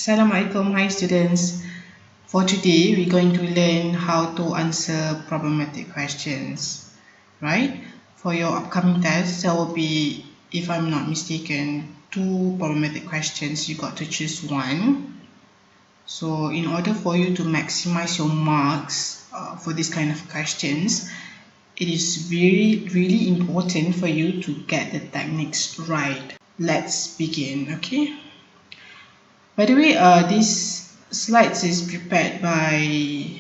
Assalamualaikum, hi students. For today, we're going to learn how to answer problematic questions, right? For your upcoming test, there will be, if I'm not mistaken, 2 problematic questions. You got to choose one. So in order for you to maximize your marks for this kind of questions, it is really important for you to get the techniques right. Let's begin, okay? By the way, this slides is prepared by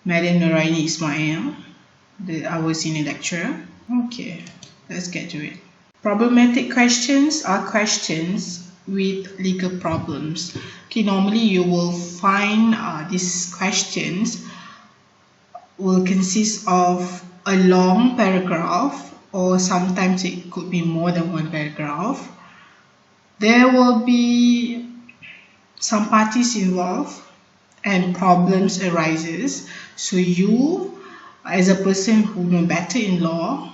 Madam Noraini Ismail, our senior lecturer. Okay, let's get to it. Problematic questions are questions with legal problems. Okay, normally you will find these questions will consist of a long paragraph, or sometimes it could be more than one paragraph. There will be some parties involved and problems arises. So you, as a person who know better in law,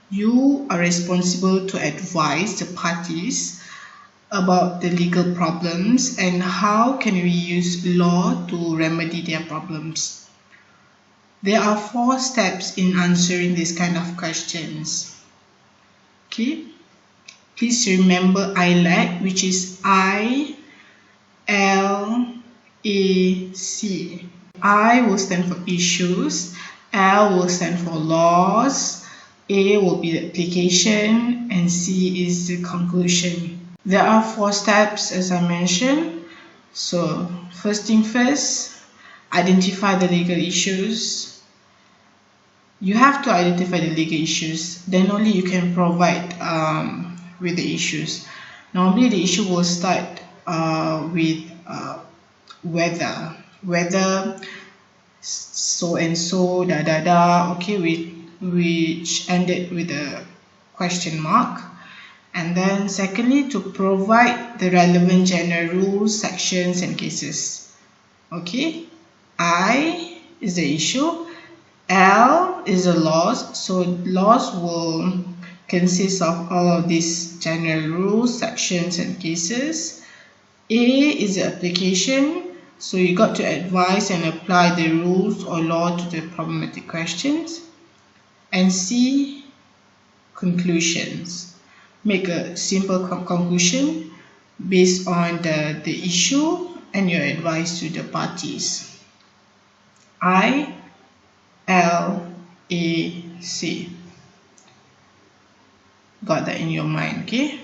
you are responsible to advise the parties about the legal problems and how can we use law to remedy their problems. There are 4 steps in answering this kind of questions. Okay, please remember I.L.A.C, which is I.L.A.C. I will stand for issues, L will stand for laws, A will be the application, and C is the conclusion. There are 4 steps as I mentioned. So first thing first, identify the legal issues. You have to identify the legal issues, then only you can provide with the issues. Normally the issue will start with whether so and so okay, which ended with a question mark. And then secondly, to provide the relevant general rules, sections and cases. Okay, I is the issue, L is the laws, so laws will consist of all of these general rules, sections and cases. A is the application, so you got to advise and apply the rules or law to the problematic questions. And C, conclusions. Make a simple conclusion based on the issue and your advice to the parties. I.L.A.C. Got that in your mind, okay?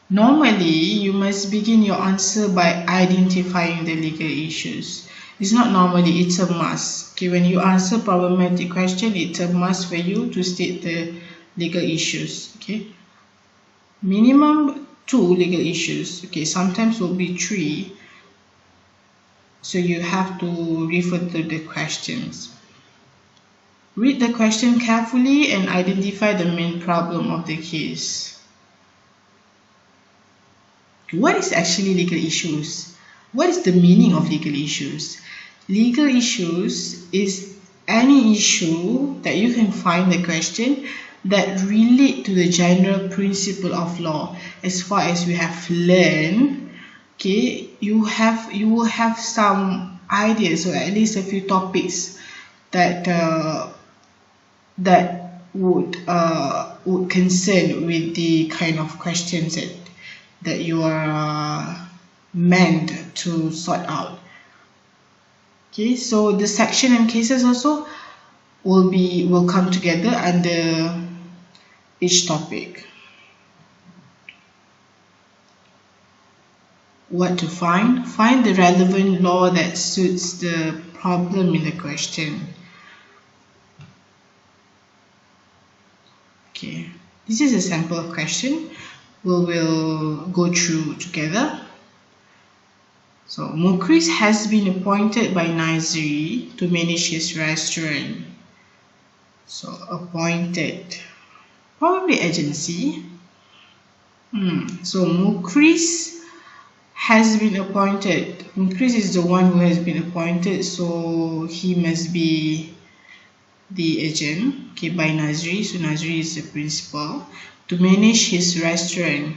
Normally, you must begin your answer by identifying the legal issues. It's not normally, it's a must. Okay, when you answer problematic question, it's a must for you to state the legal issues. Okay, minimum 2 legal issues. Okay, sometimes will be 3. So you have to refer to the questions. Read the question carefully and identify the main problem of the case. What is actually legal issues? What is the meaning of legal issues? Legal issues is any issue that you can find the question that relate to the general principle of law. As far as we have learned, okay, you will have some ideas or at least a few topics that would concern with the kind of questions that you are meant to sort out. Okay, so the section and cases also will come together under each topic. What to find? Find the relevant law that suits the problem in the question. Okay, this is a sample question we will go through together. So Mukris has been appointed by Nazri to manage his restaurant. So appointed, probably agency. So Mukris has been appointed. Mukris is the one who has been appointed, so he must be the agent, okay, by Nazri. So Nazri is the principal to manage his restaurant.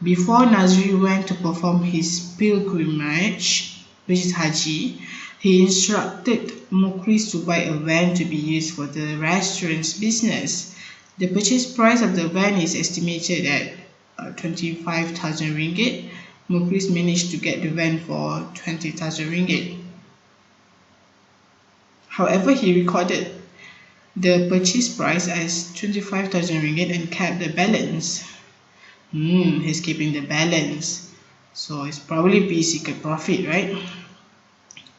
Before Nazri went to perform his pilgrimage, which is Haji, he instructed Mukris to buy a van to be used for the restaurant's business. The purchase price of the van is estimated at 25,000 ringgit. Mukris managed to get the van for 20,000 ringgit. However, he recorded the purchase price as 25,000 ringgit and kept the balance. He's keeping the balance. So it's probably be secret profit, right?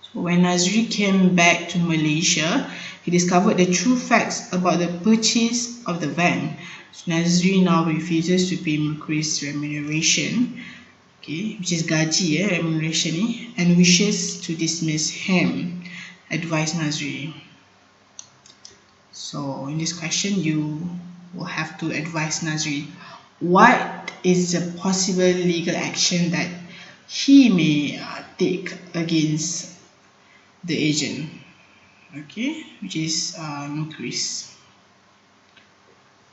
So when Nazri came back to Malaysia, he discovered the true facts about the purchase of the van. So Nazri now refuses to pay Mukris remuneration, which is gaji, remuneration, and wishes to dismiss him. Advise Nazri. So in this question, you will have to advise Nazri what is the possible legal action that he may take against the agent, which is Mukris.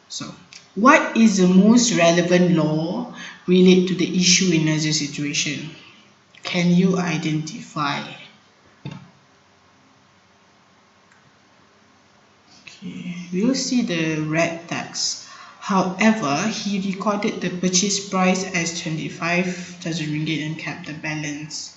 So what is the most relevant law related to the issue in Nazri's situation? Can you identify? We'll see the red text. However, he recorded the purchase price as 25,000 ringgit and kept the balance.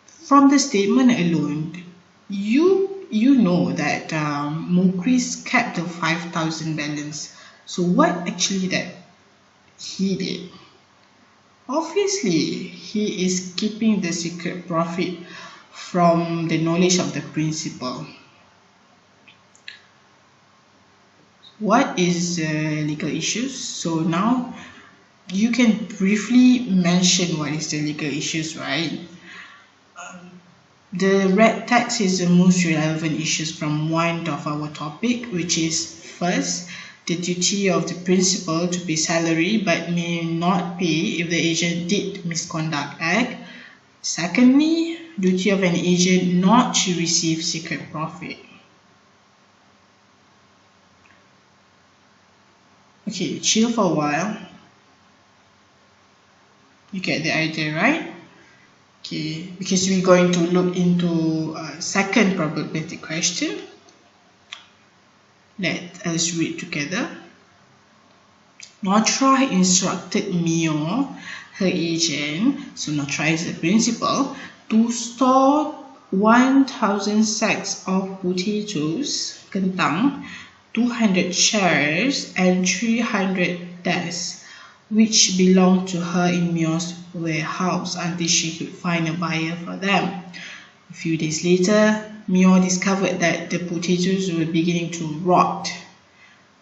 From the statement alone, you know that Mukris kept the 5,000 balance. So what actually that he did? Obviously, he is keeping the secret profit from the knowledge of the principal. What is the legal issues? So now you can briefly mention what is the legal issues, right? The red text is the most relevant issues from one of our topic, which is first, the duty of the principal to pay salary but may not pay if the agent did misconduct act. Secondly, duty of an agent not to receive secret profit. Okay, chill for a while. You get the idea, right? Okay, because we're going to look into a second probability question. Let us read together. Notra instructed Mio, her agent, so Notra is the principal, to store 1,000 sacks of potatoes, kentang, 200 chairs and 300 desks, which belonged to her in Mio's warehouse until she could find a buyer for them. A few days later, Mio discovered that the potatoes were beginning to rot.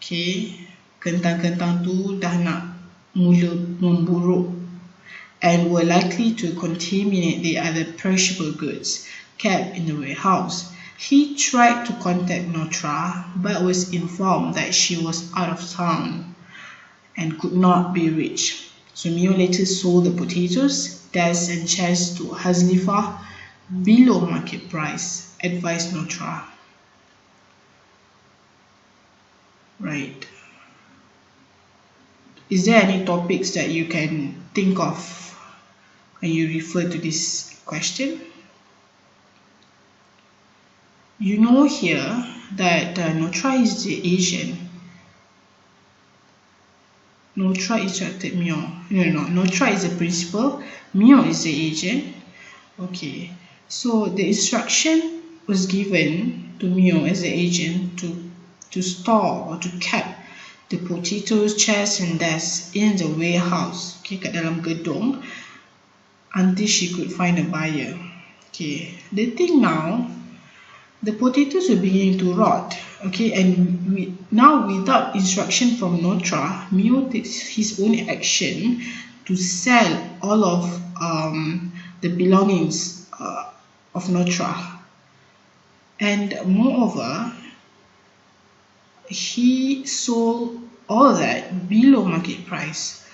Kentang-kentang tu dah nak mula memburuk and were likely to contaminate the other perishable goods kept in the warehouse. He tried to contact Notra but was informed that she was out of town and could not be reached. So Mio later sold the potatoes, desks and chairs to Hazlifah below market price, advised Notra. Right. Is there any topics that you can think of when you refer to this question? You know here that Notra is the agent. Notra instructed Mio. No. Notra is the principal. Mio is the agent. Okay. So the instruction was given to Mio as the agent to store or to keep the potatoes, chairs and desks in the warehouse, kat dalam gedung, until she could find a buyer. The thing now, the potatoes were beginning to rot. And now without instruction from Notra, Mio takes his own action to sell all of the belongings of Notra. And moreover, he sold all that below market price.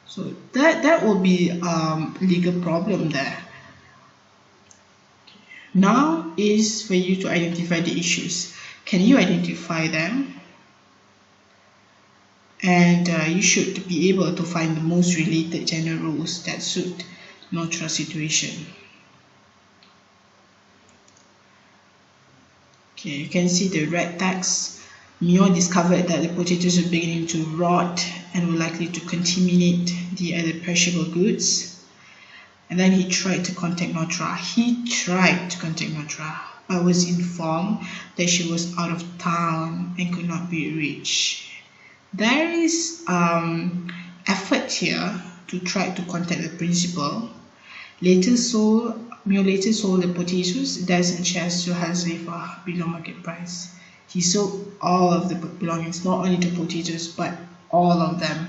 So that will be legal problem there. Now is for you to identify the issues. Can you identify them? and you should be able to find the most related general rules that suit Notra situation. Okay, you can see the red text. Mio discovered that the potatoes were beginning to rot and were likely to contaminate the other perishable goods. And then he tried to contact Notra. But was informed that she was out of town and could not be reached. There is effort here to try to contact the principal. Mio later sold the potatoes, dozen shares to Hazaifa below market price. He sold all of the belongings, not only the potatoes, but all of them.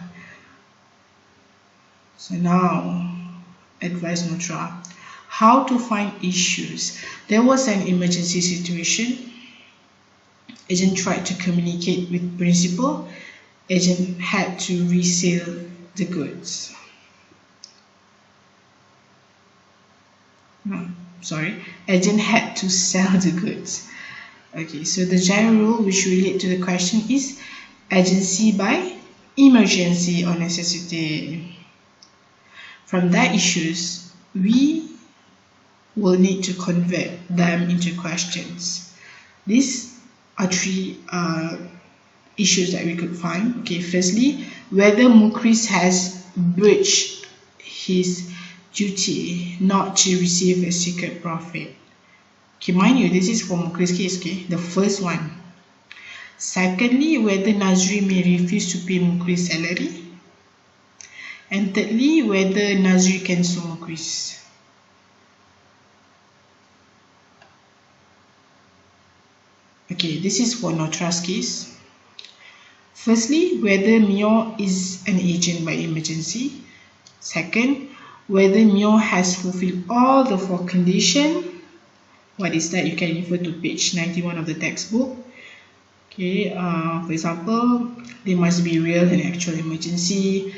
So now, advise Notra how to find issues. There was an emergency situation. Agent tried to communicate with principal. Agent had to resell the goods. Agent had to sell the goods. Okay, so the general rule which relate to the question is agency by emergency or necessity. From that issues, we will need to convert them into questions. These are three issues that we could find. Okay, firstly, whether Mukris has breached his duty not to receive a secret profit. Okay, mind you, this is for Mukris case, okay, the first one. Secondly, whether Nazri may refuse to pay Mukris salary. And thirdly, whether Nazri can sue Mukris. Okay, this is for Notra's case. Firstly, whether Mio is an agent by emergency. Second, whether Mio has fulfilled all the four conditions. What is that? You can refer to page 91 of the textbook. Okay, for example, there must be real and actual emergency.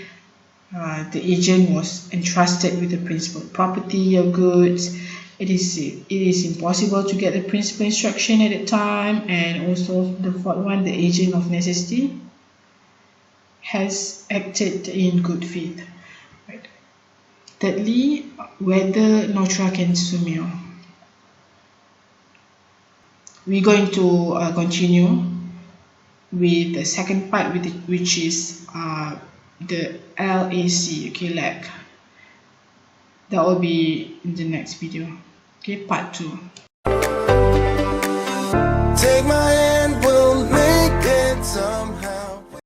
The agent was entrusted with the principal property or goods. It is impossible to get the principal instruction at the time, and also the fourth one, the agent of necessity has acted in good faith. Right. Thirdly, whether Notra can sue Mio. We're going to continue with the second part, which is the I.L.A.C, okay, I.L.A.C. That will be in the next video. Okay, part 2.